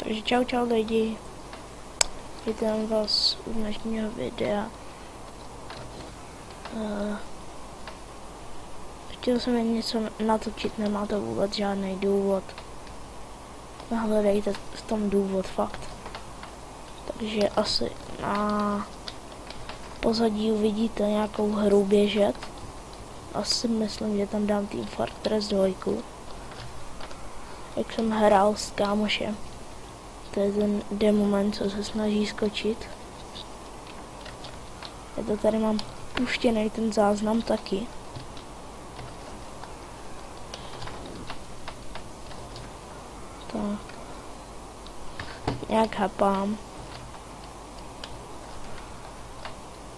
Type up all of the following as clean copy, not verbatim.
Takže čau lidi, vítám vás u dnešního videa. Chtěl jsem jen něco natočit, nemá to vůbec žádný důvod. Nahledejte v tom důvod, fakt. Takže asi na pozadí uvidíte nějakou hru běžet. Asi myslím, že tam dám Team Fortress 2. Jak jsem hrál s kámošem. To je ten demoman, co se snaží skočit. Já to tady mám puštěný ten záznam taky. Tak. Nějak hapám.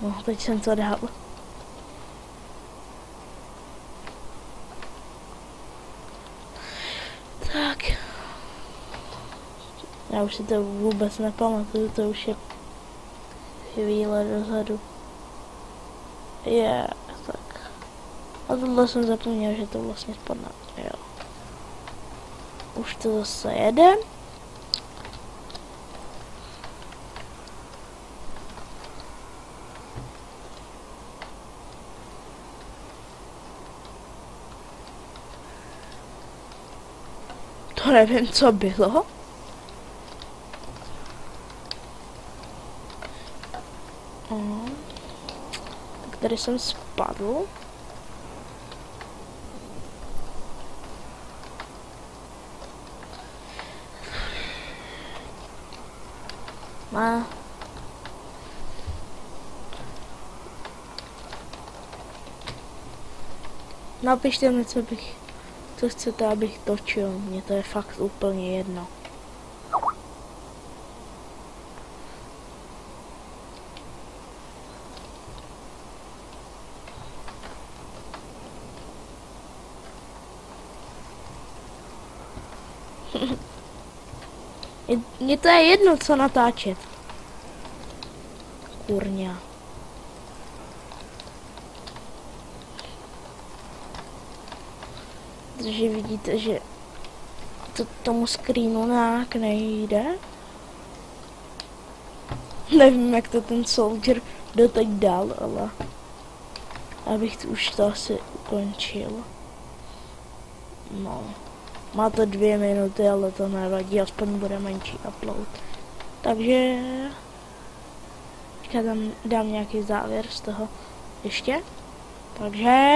No, teď jsem to dal. Tak. Já už si to vůbec nepamatuju, to už je chvíle dozadu. Tak. A tohle jsem zapomněl, že to vlastně spadne. Jo. Už to zase jede. To nevím, co bylo. Tak tady jsem spadl. Napište mi, co chcete, abych točil. Mně to je fakt úplně jedno. Mně to je jedno, co natáčet. Kurňa. Takže vidíte, že to tomu screenu nějak nejde. Nevím, jak to ten soldier doteď dal, ale abych už to asi ukončil. No. Má to 2 minuty, ale to nevadí, aspoň bude menší upload. Takže já tam dám nějaký závěr z toho ještě. Takže